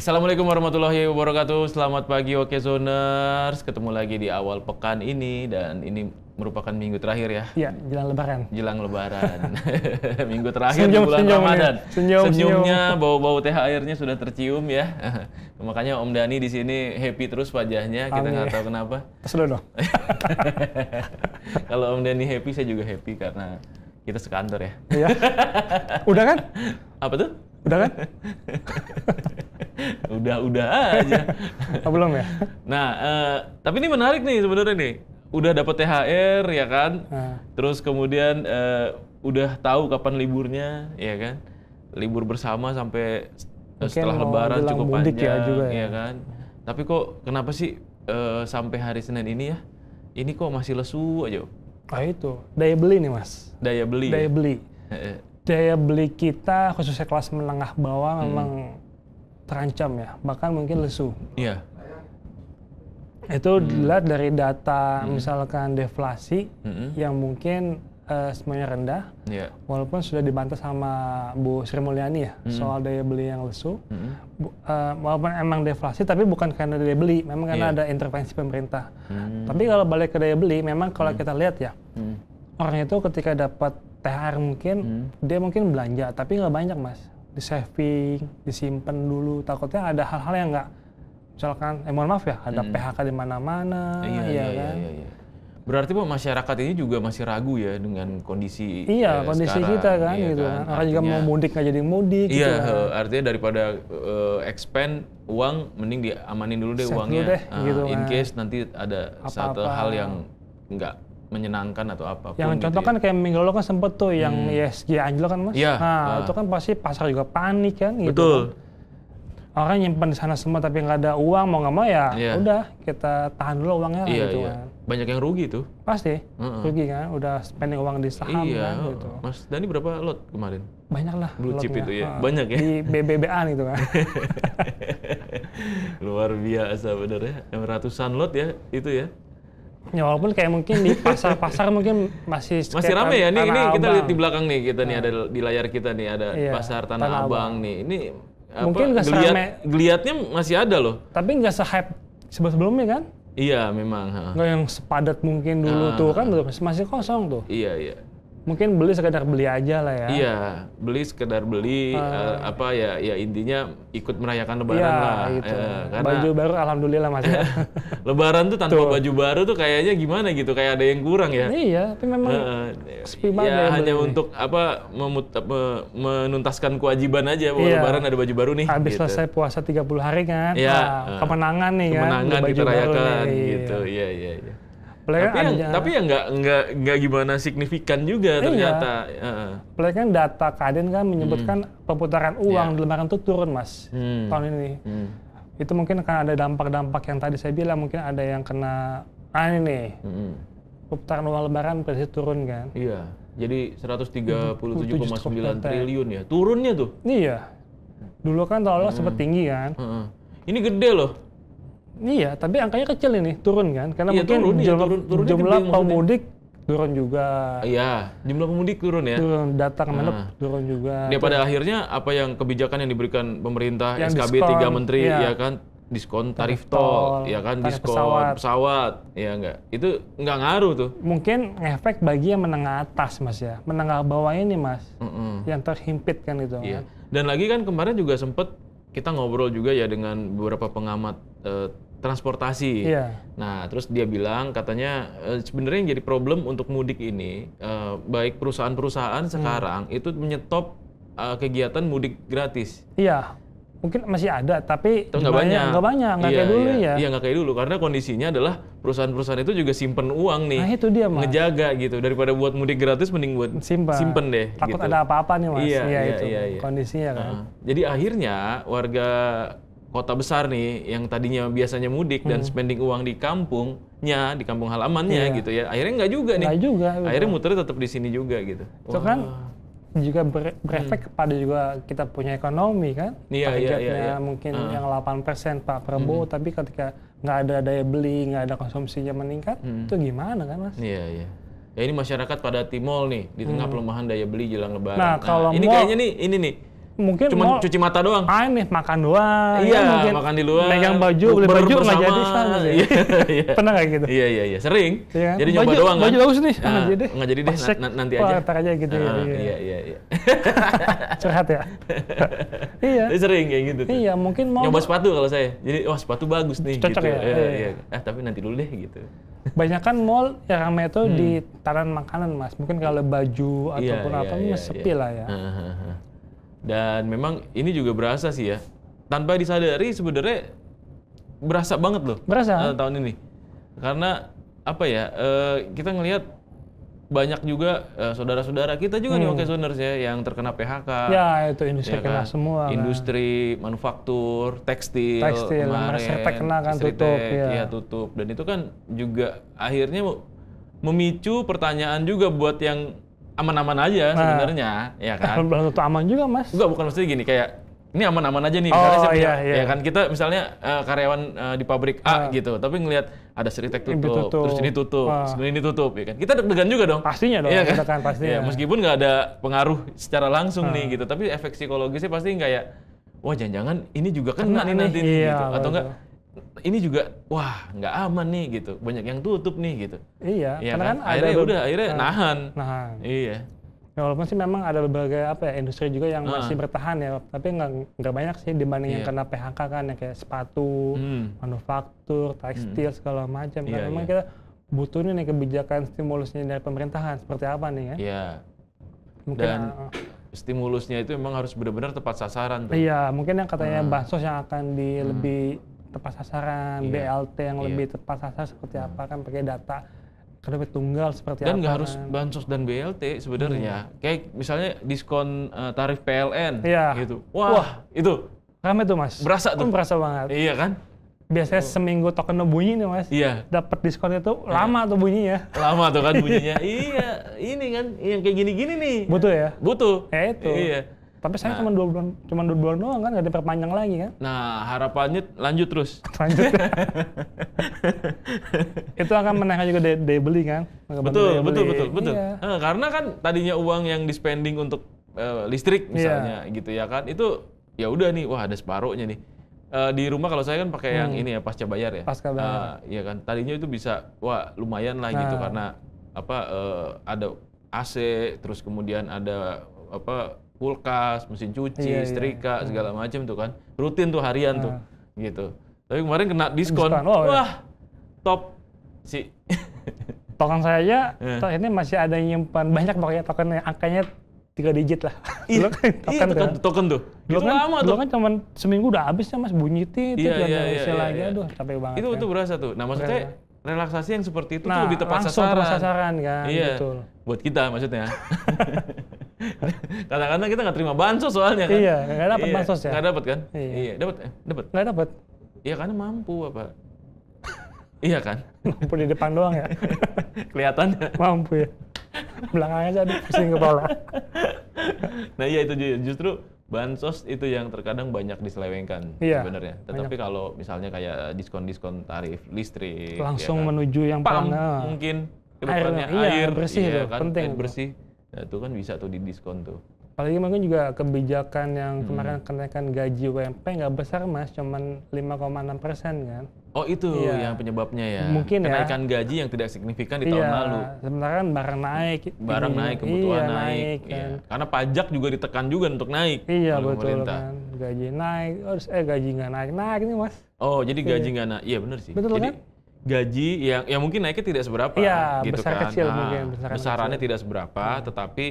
Assalamualaikum warahmatullahi wabarakatuh. Selamat pagi Okezoners. Ketemu lagi di awal pekan ini dan ini merupakan minggu terakhir ya. Iya, jelang Lebaran. Jelang Lebaran. Minggu terakhir di bulan Ramadan. Senyumnya, bau-bau THR-nya sudah tercium ya. Makanya Om Dhani di sini happy terus wajahnya. Kita nggak tahu kenapa. Terus dong. Kalau Om Dhani happy, saya juga happy karena kita sekantor ya. Iya. Udah kan? Apa tuh? Udah kan? Udah aja. Oh, belum ya? Nah, tapi ini menarik nih sebenarnya nih. Udah dapat THR ya kan? Terus kemudian udah tahu kapan liburnya, ya kan? Libur bersama sampai setelah Lebaran cukup panjang, ya kan? Tapi kok kenapa sih sampai hari Senin ini ya? Ini kok masih lesu aja? Itu daya beli nih Mas. Daya beli. Daya beli. Daya beli kita khususnya kelas menengah bawah memang terancam ya, bahkan mungkin lesu. Iya. Itu dilihat dari data misalkan deflasi yang mungkin semuanya rendah, walaupun sudah dibantah sama Bu Sri Mulyani ya soal daya beli yang lesu. Walaupun emang deflasi, tapi bukan karena daya beli, memang karena ada intervensi pemerintah. Tapi kalau balik ke daya beli, memang kalau kita lihat ya, orang itu ketika dapat THR mungkin dia mungkin belanja, tapi nggak banyak Mas. Di saving, disimpan dulu. Takutnya ada hal-hal yang nggak, misalkan, mohon maaf ya, ada PHK di mana-mana, iya. Berarti Pak, masyarakat ini juga masih ragu ya dengan kondisi kondisi sekarang, kita kan, gitu kan. Orang juga mau mudik nggak jadi mudik. Iya, gitu kan. Artinya daripada expand uang, mending diamanin dulu deh uangnya. Gitu in kan. case nanti ada satu hal yang nggak menyenangkan atau apapun. Yang gitu contoh kan kayak minggu lalu kan sempet tuh yang ISG anjlok kan Mas. Iya. Nah, itu kan pasti pasar juga panik kan gitu. Betul. Kan. Orang nyimpan di sana semua tapi nggak ada uang, mau nggak mau ya udah kita tahan dulu uangnya gitu kan. Banyak yang rugi tuh. Pasti rugi kan, udah spending uang di saham kan gitu. Mas Dhani berapa lot kemarin? Banyak lah. Blue chip itu ya, banyak ya? Di BBB-an gitu kan. Luar biasa bener ya, yang ratusan lot ya itu ya. Ya walaupun kayak mungkin di pasar-pasar mungkin masih ramai ya. Ini kita lihat di belakang nih, kita nih ada di layar kita nih ada pasar Tanah Abang nih. Ini mungkin geliatnya masih ada loh. Tapi nggak se-hype sebelumnya kan? Iya memang. Nggak yang sepadat mungkin dulu tuh kan masih kosong tuh. Iya. Mungkin beli sekedar beli aja lah ya. Iya, beli sekedar beli ya intinya ikut merayakan Lebaran lah. Gitu. Karena baju baru alhamdulillah Mas ya. Lebaran tuh tanpa baju baru tuh kayaknya gimana gitu, kayak ada yang kurang ya. Iya, tapi memang sepi banget ya hanya untuk menuntaskan kewajiban aja bahwa Lebaran ada baju baru nih. Habis gitu. selesai puasa 30 hari kan. Kemenangan nih kan. Kemenangan kita rayakan gitu. Iya. Tapi ya nggak gimana signifikan juga ternyata. Apalagi kan data Kadin kan menyebutkan perputaran uang di Lebaran itu turun Mas tahun ini. Itu mungkin akan ada dampak-dampak yang tadi saya bilang, mungkin ada yang kena ini nih. Perputaran uang Lebaran pasti turun kan. Iya. Jadi 137,9 triliun ya. Turunnya tuh. Iya. Dulu kan tahun lalu sempat tinggi kan. Ini gede loh. Iya, tapi angkanya kecil ini, turun kan? Karena mungkin jumlah gede, pemudik turun juga. Iya, jumlah pemudik turun ya. Turun, data Kemenhub turun juga. Dia pada akhirnya apa yang kebijakan yang diberikan pemerintah yang SKB diskon, 3 menteri ya kan, diskon tarif tol, ya kan, diskon pesawat, ya enggak. Itu enggak ngaruh tuh. Mungkin ngefek bagi yang menengah atas Mas ya. Menengah bawah ini Mas. Yang terhimpit kan itu. Iya. Dan lagi kan kemarin juga sempet kita ngobrol juga ya dengan beberapa pengamat transportasi. Nah, terus dia bilang katanya sebenarnya yang jadi problem untuk mudik ini baik perusahaan-perusahaan sekarang itu menyetop kegiatan mudik gratis. Iya. Mungkin masih ada, tapi nggak banyak. Nggak kayak dulu ya. Iya, nggak kayak dulu karena kondisinya adalah perusahaan-perusahaan itu juga simpen uang nih. Nah, itu dia Mas. Ngejaga gitu, daripada buat mudik gratis mending buat simpen deh. Takut gitu. ada apa-apa nih Mas. Iya. Kondisinya kan. Jadi akhirnya warga kota besar nih yang tadinya biasanya mudik dan spending uang di kampungnya, di kampung halamannya gitu ya. Akhirnya nggak juga nih. Nggak juga. Akhirnya muternya tetap di sini juga gitu. Itu kan juga berefek kepada juga kita punya ekonomi kan. Targetnya mungkin yang 8% Pak Prabowo, tapi ketika nggak ada daya beli, nggak ada konsumsinya meningkat, itu gimana kan Mas? Iya. Ya ini masyarakat pada timol nih di tengah pelemahan daya beli jelang Lebaran. Nah, kalau ini kayaknya nih ini nih mungkin cuma cuci mata doang. Nih makan doang. Iya, mungkin makan di luar. Megang baju, beli baju nggak jadi sama sih. Iya. Pernah kayak gitu? Iya. Sering. Iya. Jadi nyoba doang kan. Baju bagus nih, nggak jadi deh. Nanti aja. Ntar aja gitu ya. Iya. Curhat ya. Iya. Sering kayak gitu. Iya, mungkin mau nyoba sepatu kalau saya. Jadi sepatu bagus nih. Cocok gitu. Ya. Iya. Tapi nanti dulu deh gitu. Banyak kan mall yang ramai itu di taran makanan, Mas. Mungkin kalau baju ataupun sepi lah ya. Dan memang ini juga berasa sih ya. Tanpa disadari sebenarnya berasa banget loh. Berasa tahun ini. Karena apa ya? Kita ngelihat banyak juga saudara-saudara kita juga nih Okezoners ya yang terkena PHK. Ya, itu industri kena semua. Industri manufaktur, tekstil kemarin, kena kan tutup. Iya, tutup. Dan itu kan juga akhirnya memicu pertanyaan juga buat yang aman-aman aja sebenarnya, ya kan? Belum tentu aman juga, Mas. Bukan maksudnya gini, kayak ini aman-aman aja nih, misalnya ya kan kita misalnya karyawan di pabrik A gitu, tapi ngelihat ada Seritek tutup, terus ini tutup, ini tutup, ya kan? Kita deg-degan juga dong. Pastinya dong, ya kan? Pastinya. Ya, meskipun nggak ada pengaruh secara langsung nih gitu, tapi efek psikologisnya pasti kayak, wah jangan-jangan ini juga kena nih nanti nih, gitu. Atau enggak, ini juga, wah nggak aman nih gitu, banyak yang tutup nih gitu. Iya, ya kan? Akhirnya nahan. Iya. Ya, walaupun sih memang ada berbagai industri juga yang masih bertahan ya, tapi nggak banyak sih dibanding yang kena PHK kan, yang kayak sepatu, manufaktur, tekstil segala macam. Kan memang kita butuh nih kebijakan stimulusnya dari pemerintahan seperti apa nih ya? Iya. Dan stimulusnya itu memang harus benar-benar tepat sasaran tuh. Iya, mungkin yang katanya bansos yang akan lebih tepat sasaran, BLT yang lebih tepat sasaran seperti apa kan pakai data KDP tunggal seperti apa. Dan nggak harus bansos dan BLT sebenarnya. Kayak misalnya diskon tarif PLN gitu. Wah, itu ramai tuh, Mas. Berasa tuh. Berasa banget. Iya kan? Biasanya seminggu token bunyi nih, Mas. Iya. Dapat diskon itu lama tuh bunyinya. Lama tuh kan bunyinya. Iya, ini kan yang kayak gini-gini nih. Butuh ya? Butuh. Itu. Iya. Tapi saya cuma 2 bulan doang kan, nggak diperpanjang lagi kan? Nah, harapannya lanjut terus. Lanjut. Itu akan menaikkan juga daya beli kan? Betul. Iya. Karena kan tadinya uang yang di-spending untuk listrik misalnya gitu ya kan, itu ya udah nih, wah ada separuhnya nih. Di rumah kalau saya kan pakai yang ini ya, pasca bayar ya. Pasca bayar. Iya kan, tadinya itu bisa, wah lumayan lah gitu karena ada AC, terus kemudian ada kulkas, mesin cuci, setrika, segala macam tuh kan. Rutin tuh harian tuh gitu. Tapi kemarin kena diskon. Wah, top sih. Token saya aja, ini masih ada yang nyimpan banyak pokoknya token angkanya 3 digit lah. Token tuh. Dulu kan cuma seminggu udah habis ya, Mas, bunyi isi lagi. Aduh, capek banget. Itu berasa tuh. Nah, maksudnya relaksasi yang seperti itu tuh lebih tepat langsung sasaran kan. Iya. Betul. Buat kita maksudnya. Kadang-kadang kita nggak terima bansos soalnya kan. Iya, nggak dapat bansos ya. Nggak dapat kan? Iya, dapat. Nggak dapat. Iya, karena mampu apa? Iya kan? Mampu di depan doang ya. Kelihatannya. Mampu ya. Belakangnya jadi pusing kepala. Nah iya, itu justru bansos itu yang terkadang banyak diselewengkan sebenarnya. Tetapi kalau misalnya kayak diskon-diskon tarif listrik, langsung menuju yang mungkin kedepannya air bersih kan, penting, air bersih. Nah, itu kan bisa tuh didiskon tuh. Apalagi mungkin juga kebijakan yang kemarin kenaikan gaji UMP nggak besar, Mas, cuman 5,6% kan. Oh itu yang penyebabnya ya. Mungkin kenaikan gaji yang tidak signifikan di tahun lalu. Sementara kan barang naik. Kebutuhan naik. Kan. Karena pajak juga ditekan juga untuk naik. Iya betul kan. Gaji naik, gaji nggak naik nih, Mas. Oh jadi gaji nggak naik, iya benar sih. Betul jadi, kan? Gaji yang mungkin naiknya tidak seberapa, gitu besar kan. Kecil mungkin. Besarannya tidak seberapa, tetapi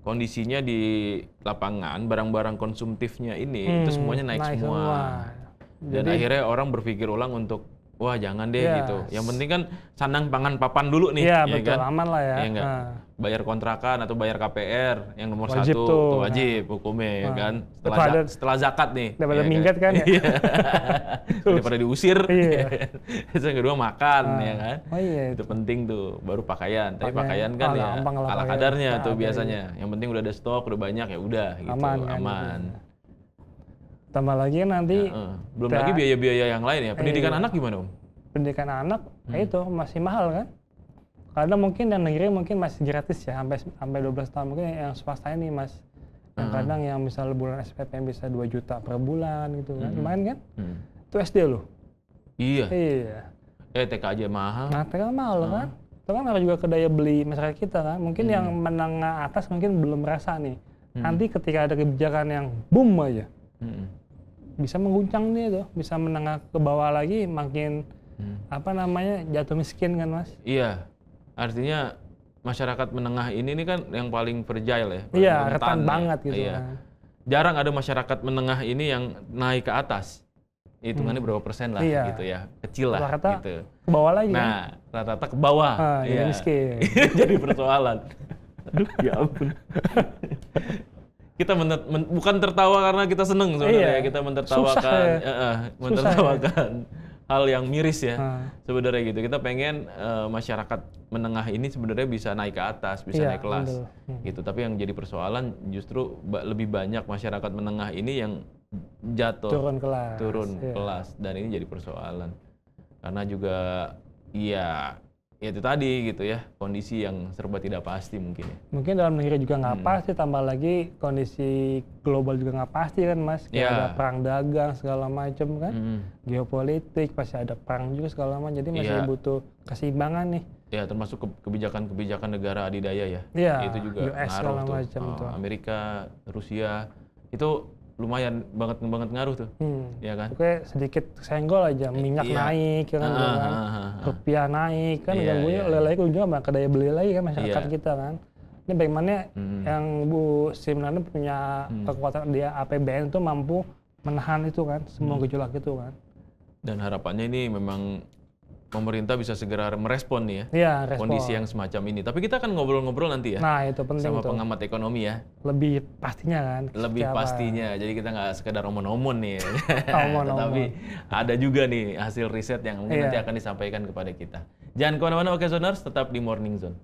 kondisinya di lapangan barang-barang konsumtifnya ini itu semuanya naik semua. Dan akhirnya orang berpikir ulang untuk wah jangan deh gitu. Yang penting kan sandang pangan papan dulu nih. Iya betul, kan? Aman lah ya. Iya bayar kontrakan atau bayar KPR yang nomor wajib 1 tuh wajib hukumnya ya kan. Setelah zakat nih. Daripada minggat kan ya. Daripada diusir. Terus yang kedua makan ya kan. Itu penting tuh, baru pakaian. Tapi pakaian kan ya ala kadarnya tuh biasanya. Yang penting udah ada stok, udah banyak ya udah gitu. Aman. Tambah lagi kan nanti belum lagi biaya-biaya yang lain ya. Pendidikan anak gimana, Om? Pendidikan anak itu masih mahal kan? Karena mungkin yang negeri mungkin masih gratis ya sampai 12 tahun, mungkin yang swasta ini Mas Yang kadang yang misalnya bulan SPP bisa 2 juta per bulan gitu kan. Lumayan kan? Itu SD loh. Iya. Iya. TK aja mahal. Nah, TK mahal kan? Itu kan harus juga ke daya beli masyarakat kita kan. Mungkin yang menengah atas mungkin belum merasa nih. Nanti ketika ada kebijakan yang boom aja. Bisa mengguncang dia tuh, bisa menengah ke bawah lagi makin jatuh miskin kan Mas? Iya. Artinya masyarakat menengah ini kan yang paling fragile ya. Iya, rentan banget gitu kan. Jarang ada masyarakat menengah ini yang naik ke atas. Hitungannya berapa persen lah gitu ya. Kecil lah rata-rata gitu. Ke bawah lagi. Nah, rata-rata ke bawah. Jadi miskin. Jadi persoalan. Aduh, ya ampun. Kita bukan tertawa karena kita seneng sebenarnya. Kita mentertawakan mentertawakan hal yang miris ya sebenarnya gitu. Kita pengen masyarakat menengah ini sebenarnya bisa naik ke atas, bisa naik kelas gitu. Tapi yang jadi persoalan justru lebih banyak masyarakat menengah ini yang jatuh, turun kelas, dan ini jadi persoalan karena juga ya itu tadi gitu ya, kondisi yang serba tidak pasti mungkin ya. Mungkin dalam negeri juga nggak pasti, tambah lagi kondisi global juga nggak pasti kan Mas. Kayak ada perang dagang segala macam kan, geopolitik pasti ada perang juga segala macam. Jadi masih butuh keseimbangan nih. Ya, termasuk kebijakan-kebijakan negara adidaya ya. Itu juga US ngaruh tuh. Macam tuh. Amerika, Rusia itu lumayan banget ngaruh tuh, ya kan? Oke, sedikit senggol aja, minyak naik, kan, rupiah naik, kan ganggunya lagi juga ke daya beli lagi kan masyarakat kita kan. Ini bagaimana yang Bu Sri Mulyani punya kekuatan dia APBN itu mampu menahan itu kan, semua gejolak itu kan. Dan harapannya ini memang pemerintah bisa segera merespon nih ya, kondisi yang semacam ini. Tapi kita akan ngobrol-ngobrol nanti ya. Nah, itu penting sama pengamat ekonomi ya. Lebih pastinya kan. Lebih pastinya. Jadi kita nggak sekedar omon-omon nih. Tetapi ada juga nih hasil riset yang mungkin nanti akan disampaikan kepada kita. Jangan kemana-mana, Ocasoners, tetap di Morning Zone.